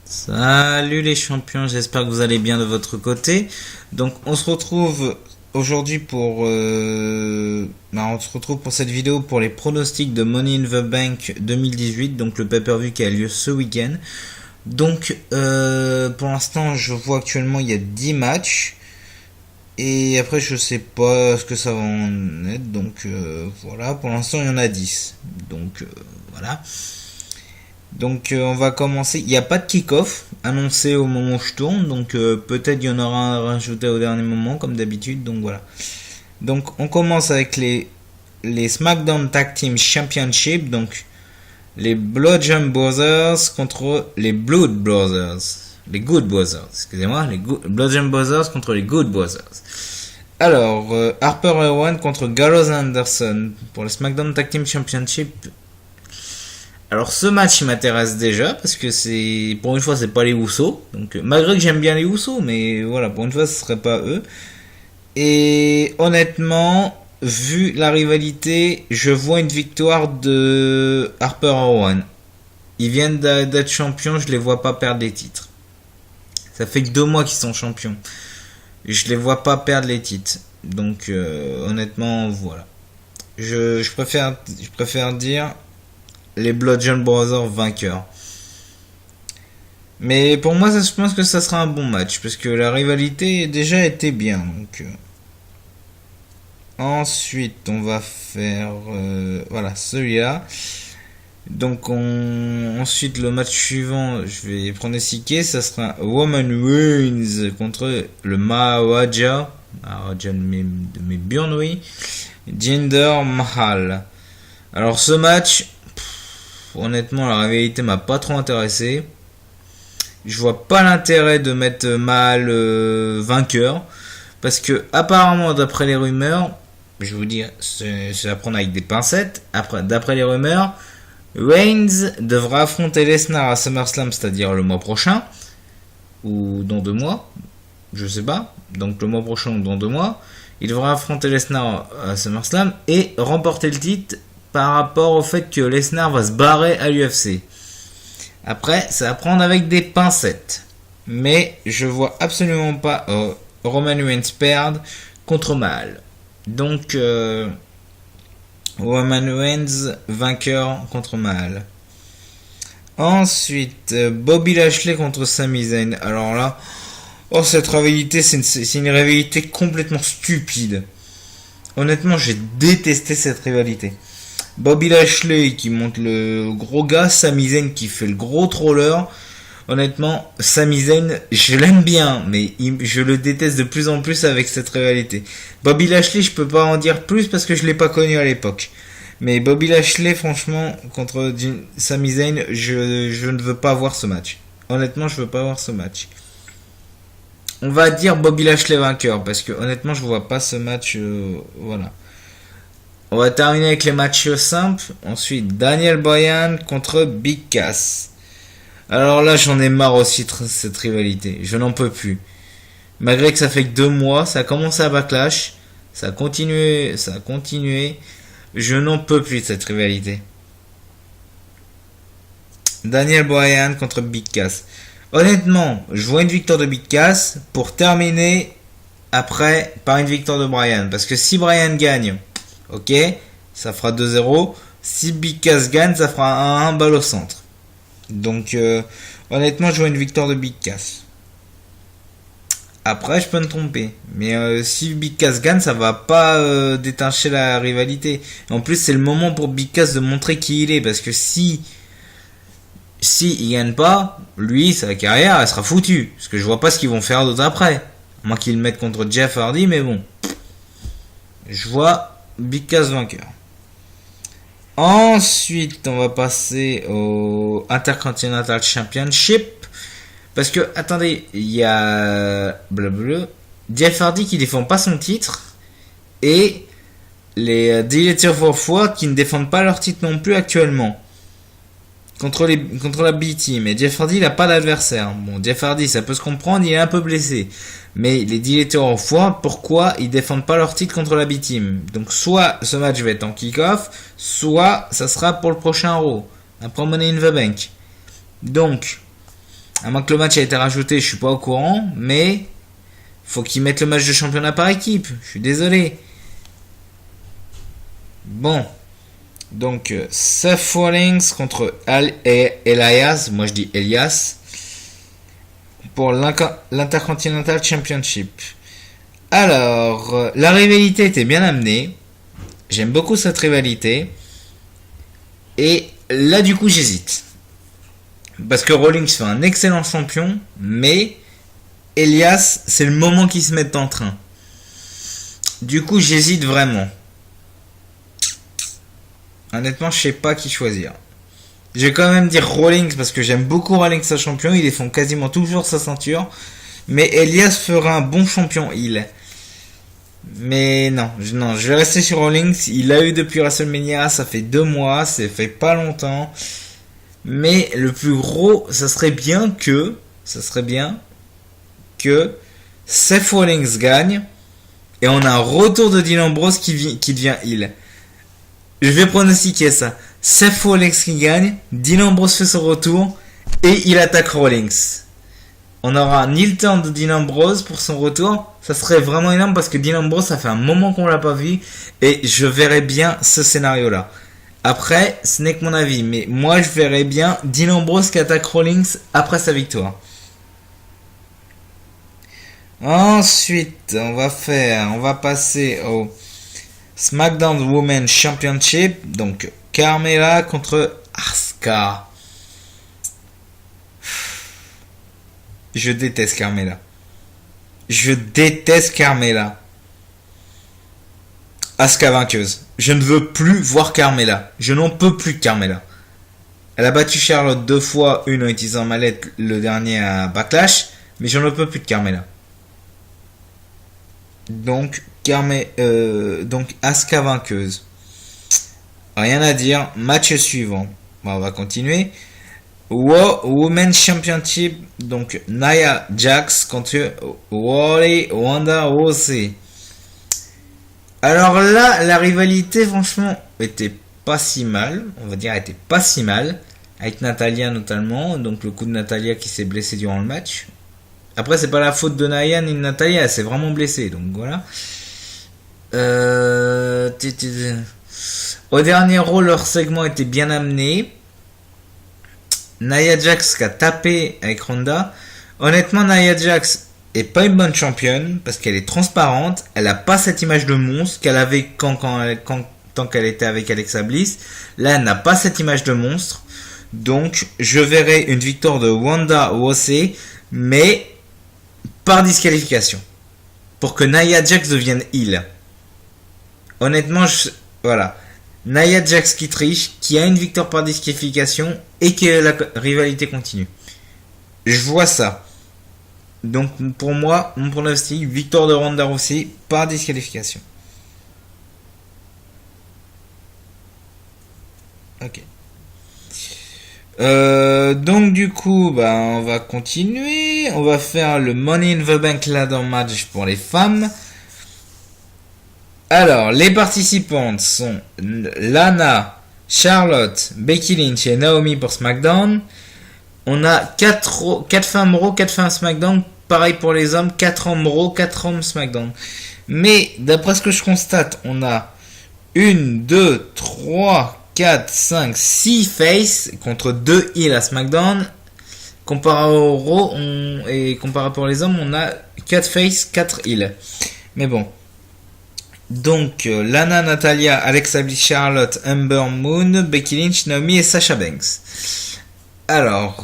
Salut les champions, j'espère que vous allez bien de votre côté. Donc on se retrouve aujourd'hui on se retrouve pour cette vidéo pour les pronostics de Money in the Bank 2018, donc le pay-per-view qui a lieu ce week-end. Donc pour l'instant je vois actuellement il y a 10 matchs. Et après je sais pas ce que ça va en être, donc voilà, pour l'instant il y en a 10. Donc voilà. Donc on va commencer. Il n'y a pas de kick-off annoncé au moment où je tourne, donc peut-être il y en aura un rajouté au dernier moment comme d'habitude. Donc voilà. Donc on commence avec les SmackDown Tag Team Championship, donc les Bludgeon Brothers contre les Blood Brothers. Les Good Brothers, excusez-moi, les Bludgeon Brothers contre les Good Brothers. Alors, Harper One contre Gallows Anderson pour le SmackDown Tag Team Championship. Alors ce match il m'intéresse déjà parce que c'est pour une fois c'est pas les Usos, donc malgré que j'aime bien les Usos, mais voilà, pour une fois ce serait pas eux. Et honnêtement, vu la rivalité, je vois une victoire de Harper One. Ils viennent d'être champions, je les vois pas perdre les titres. Ça fait que 2 mois qu'ils sont champions. Je les vois pas perdre les titres. Donc honnêtement, voilà. Je préfère dire les Bludgeon Brothers vainqueurs. Mais pour moi, je pense que ça sera un bon match parce que la rivalité déjà était bien. Donc ensuite, on va faire voilà celui-là. Donc ensuite le match suivant, je vais pronostiquer, ça sera Roman Reigns contre le Maharaja de mes burnes, oui, Jinder Mahal. Alors ce match, honnêtement la rivalité m'a pas trop intéressé. Je vois pas l'intérêt de mettre Mahal vainqueur parce que apparemment d'après les rumeurs, je vous dis, c'est à prendre avec des pincettes. D'après les rumeurs, Reigns devra affronter Lesnar à SummerSlam, c'est-à-dire le mois prochain, ou dans 2 mois, je sais pas, donc le mois prochain ou dans 2 mois, il devra affronter Lesnar à SummerSlam et remporter le titre par rapport au fait que Lesnar va se barrer à l'UFC. Après, c'est à prendre avec des pincettes, mais je vois absolument pas Roman Reigns perdre contre Mahal. Donc Roman Reigns vainqueur contre Mahal. Ensuite, Bobby Lashley contre Sami Zayn. Alors là, cette rivalité, c'est une rivalité complètement stupide. Honnêtement, j'ai détesté cette rivalité. Bobby Lashley qui monte le gros gars, Sami Zayn qui fait le gros troller. Honnêtement, Sami Zayn, je l'aime bien, mais je le déteste de plus en plus avec cette rivalité. Bobby Lashley, je peux pas en dire plus parce que je l'ai pas connu à l'époque. Mais Bobby Lashley, franchement, contre Sami Zayn, je ne veux pas voir ce match. Honnêtement, je veux pas voir ce match. On va dire Bobby Lashley vainqueur parce que honnêtement, je vois pas ce match. Voilà. On va terminer avec les matchs simples. Ensuite, Daniel Bryan contre Big Cass. Alors là, j'en ai marre aussi de cette rivalité. Je n'en peux plus. Malgré que ça fait que 2 mois, ça a commencé à Backlash. Ça a continué. Je n'en peux plus de cette rivalité. Daniel Bryan contre Big Cass. Honnêtement, je vois une victoire de Big Cass pour terminer après par une victoire de Bryan. Parce que si Bryan gagne, ok, ça fera 2-0. Si Big Cass gagne, ça fera 1-1 balle au centre. Donc honnêtement je vois une victoire de Big Cass. Après je peux me tromper, mais si Big Cass gagne, ça va pas détacher la rivalité. En plus c'est le moment pour Big Cass de montrer qui il est, parce que si il gagne pas, lui sa carrière elle sera foutue, parce que je vois pas ce qu'ils vont faire d'autre après, à moins qu'ils le mettent contre Jeff Hardy, mais bon, je vois Big Cass vainqueur. Ensuite, on va passer au Intercontinental Championship. Parce que, attendez, il y a Jeff Hardy qui défend pas son titre. Et les Deleted for qui ne défendent pas leur titre non plus actuellement. Contre la B-Team. Et Jeff Hardy, il n'a pas d'adversaire. Bon, Jeff Hardy, ça peut se comprendre, il est un peu blessé. Mais les Deleted for pourquoi ils défendent pas leur titre contre la B-Team? Donc, soit ce match va être en kick-off, soit ça sera pour le prochain Raw. Après Money in the Bank. Donc, À moins que le match ait été rajouté, je suis pas au courant, mais faut qu'ils mettent le match de championnat par équipe. Je suis désolé. Bon. Donc, Seth Rollins contre Elias. Moi, je dis Elias. Pour l'Intercontinental Championship. Alors, la rivalité était bien amenée. J'aime beaucoup cette rivalité. Et là, du coup, j'hésite. Parce que Rollins fait un excellent champion, mais Elias, c'est le moment qu'ils se mettent en train. Du coup, j'hésite vraiment. Honnêtement, je sais pas qui choisir. Je vais quand même dire Rollins parce que j'aime beaucoup Rollins, sa champion. Ils font quasiment toujours sa ceinture. Mais Elias fera un bon champion, Mais non, je vais rester sur Rollins. Il a eu depuis WrestleMania, ça fait 2 mois, ça fait pas longtemps. Mais le plus gros, ça serait bien que Seth Rollins gagne et on a un retour de Dean Ambrose qui devient heel. Je vais pronostiquer ça. Seth Rollins qui gagne, Dean Ambrose fait son retour et il attaque Rollins. On aura un heel turn de Dean Ambrose pour son retour. Ça serait vraiment énorme parce que Dean Ambrose, ça fait un moment qu'on l'a pas vu et je verrais bien ce scénario-là. Après, ce n'est que mon avis, mais moi je verrais bien Dean Ambrose qui attaque Rollins après sa victoire. Ensuite, on va passer au SmackDown Women's Championship, donc Carmella contre Asuka. Je déteste Carmella. Asuka vainqueuse. Je ne veux plus voir Carmella. Je n'en peux plus de Carmella. Elle a battu Charlotte 2 fois, une en utilisant mallette, le dernier à Backlash, mais je ne peux plus de Carmella. Donc Asuka vainqueuse. Rien à dire. Match suivant. Bon, on va continuer. Women's Championship. Donc Nia Jax contre Ronda Rousey. Alors là, la rivalité, franchement, était pas si mal. On va dire, était pas si mal. Avec Natalia notamment. Donc le coup de Natalia qui s'est blessé durant le match. Après, c'est pas la faute de Nia ni de Natalia. Elle s'est vraiment blessée. Donc voilà. Au dernier Raw, leur segment était bien amené. Nia Jax qui a tapé avec Ronda. Honnêtement, Nia Jax est pas une bonne championne parce qu'elle est transparente. Elle a pas cette image de monstre qu'elle avait tant qu'elle était avec Alexa Bliss. Là, elle n'a pas cette image de monstre. Donc, je verrai une victoire de Ronda Rousey, mais par disqualification. Pour que Nia Jax devienne heel. Honnêtement, voilà. Nia Jax qui triche, qui a une victoire par disqualification et que la rivalité continue. Je vois ça. Donc pour moi, mon pronostic, victoire de Ronda Rousey par disqualification. Ok. Donc du coup, on va continuer. On va faire le Money in the Bank ladder match pour les femmes. Alors, les participantes sont Lana, Charlotte, Becky Lynch et Naomi pour SmackDown. On a 4 femmes Raw, 4 femmes SmackDown. Pareil pour les hommes, 4 hommes Raw, 4 hommes SmackDown. Mais, d'après ce que je constate, on a 1, 2, 3, 4, 5, 6 faces contre 2 heels à SmackDown. Comparé au Raw, et comparé pour les hommes, on a 4 faces, 4 heels. Mais bon. Donc, Lana, Natalia, Alexa Bliss, Charlotte, Ember Moon, Becky Lynch, Naomi et Sasha Banks. Alors,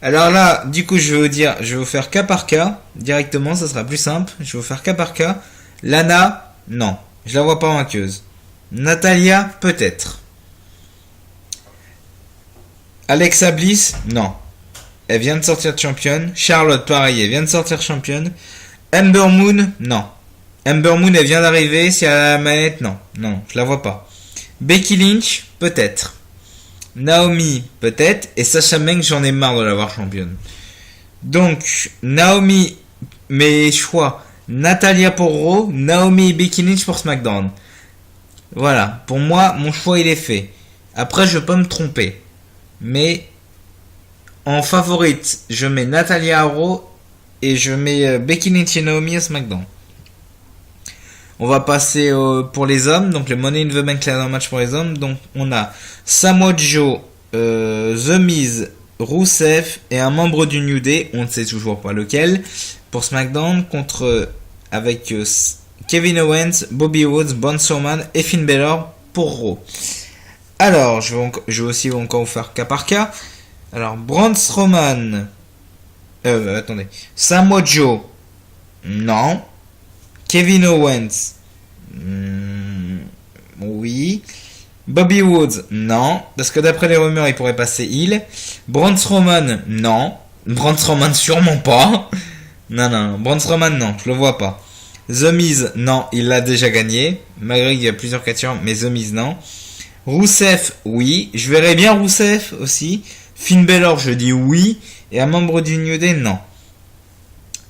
alors là, du coup, je vais vous faire cas par cas. Directement, ça sera plus simple. Je vais vous faire cas par cas. Lana, non. Je la vois pas vainqueuse. Natalia, peut-être. Alexa Bliss, non. Elle vient de sortir de championne. Charlotte, pareil, elle vient de sortir championne. Ember Moon, non. Ember Moon, elle vient d'arriver. Si elle a la manette, non. Non, je la vois pas. Becky Lynch, peut-être. Naomi, peut-être. Et Sasha Banks, j'en ai marre de l'avoir championne. Donc, Naomi, mes choix. Natalia pour Raw, Naomi et Becky Lynch pour SmackDown. Voilà. Pour moi, mon choix, il est fait. Après, je peux me tromper. Mais en favorite, je mets Natalia Arrow et je mets Becky Lynch et Naomi à SmackDown. On va passer pour les hommes, donc le Money in the Bank là dans le match pour les hommes. Donc on a Samoa Joe, The Miz, Rusev et un membre du New Day, on ne sait toujours pas lequel, pour SmackDown avec Kevin Owens, Bobby Woods, Braun Strowman et Finn Balor pour Raw. Alors, je vais aussi encore vous faire cas par cas. Alors, Braun Strowman, attendez, Samoa Joe, non. Kevin Owens, oui. Bobby Woods, non. Parce que d'après les rumeurs, il pourrait passer heel. Braun Strowman, non. Braun Strowman, sûrement pas. Non. Braun Strowman, non. Je le vois pas. The Miz, non. Il l'a déjà gagné. Malgré qu'il y a plusieurs questions, mais The Miz, non. Rusev, oui. Je verrais bien Rusev aussi. Finn Balor, je dis oui. Et un membre du New Day, non.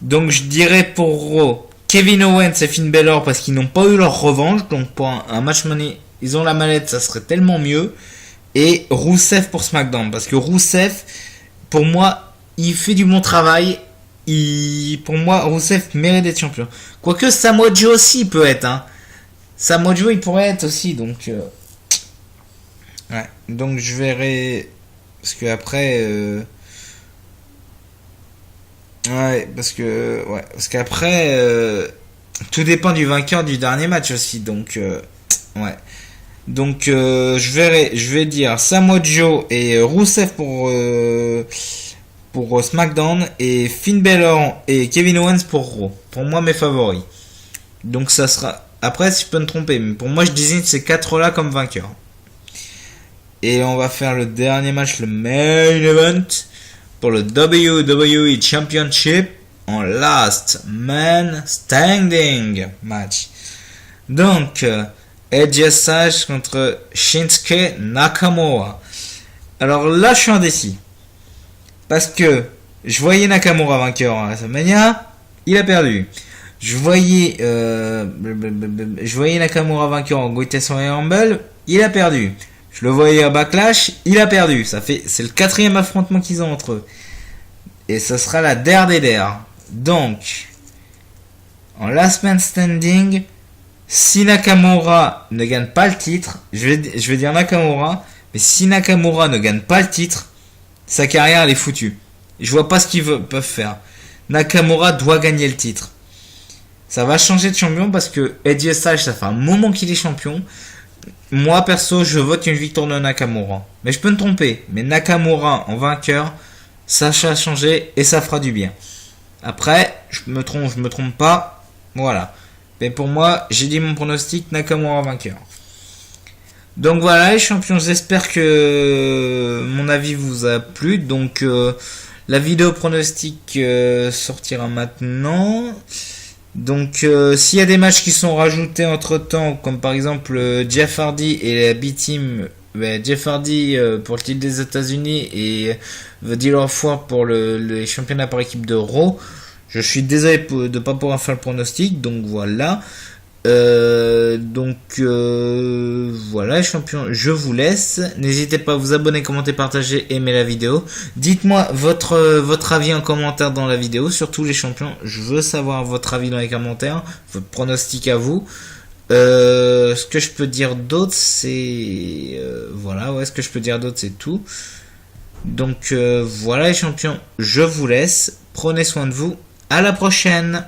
Donc, je dirais pour Raw, Kevin Owens et Finn Balor parce qu'ils n'ont pas eu leur revanche. Donc, pour un match money, ils ont la mallette, ça serait tellement mieux. Et Rusev pour SmackDown. Parce que Rusev, pour moi, il fait du bon travail. Pour moi, Rusev mérite d'être champion. Quoique Samoa Joe aussi peut être. Hein. Samoa Joe, il pourrait être aussi. Donc, ouais. Donc, je verrai. Parce que après. Ouais, parce qu'après, tout dépend du vainqueur du dernier match aussi. Donc, ouais. Donc, je vais dire Samoa Joe et Rusev pour SmackDown et Finn Balor et Kevin Owens pour Raw. Pour moi, mes favoris. Donc, ça sera. Après, si je peux me tromper, mais pour moi, je désigne ces 4-là comme vainqueurs. Et on va faire le dernier match, le main event, pour le WWE Championship en Last Man Standing match. Donc, AJ Styles contre Shinsuke Nakamura. Alors là, je suis indécis. Parce que je voyais Nakamura vainqueur à WrestleMania, il a perdu. Je voyais Nakamura vainqueur en Greatest Royal Rumble, il a perdu. Je le voyais à Backlash, il a perdu. C'est le 4e affrontement qu'ils ont entre eux. Et ça sera la der des der. Donc, en Last Man Standing, si Nakamura ne gagne pas le titre, je vais dire Nakamura, mais si Nakamura ne gagne pas le titre, sa carrière elle est foutue. Je vois pas ce qu'ils peuvent faire. Nakamura doit gagner le titre. Ça va changer de champion parce que AJ Styles, ça fait un moment qu'il est champion. Moi perso, je vote une victoire de Nakamura. Mais je peux me tromper. Mais Nakamura en vainqueur, ça va changer et ça fera du bien. Après, je me trompe pas. Voilà. Mais pour moi, j'ai dit mon pronostic, Nakamura vainqueur. Donc voilà les champions, j'espère que mon avis vous a plu. Donc la vidéo pronostic sortira maintenant. Donc s'il y a des matchs qui sont rajoutés entre temps, comme par exemple Jeff Hardy et la B-Team, Jeff Hardy pour le titre des États-Unis et The Deal of War pour le championnat par équipe de Raw, je suis désolé de ne pas pouvoir faire le pronostic. Donc voilà. Voilà les champions, je vous laisse. N'hésitez pas à vous abonner, commenter, partager, aimer la vidéo. Dites-moi votre avis en commentaire dans la vidéo, surtout les champions. Je veux savoir votre avis dans les commentaires, votre pronostic à vous. Ce que je peux dire d'autre, c'est ce que je peux dire d'autre, c'est tout. Donc voilà les champions, je vous laisse. Prenez soin de vous. À la prochaine.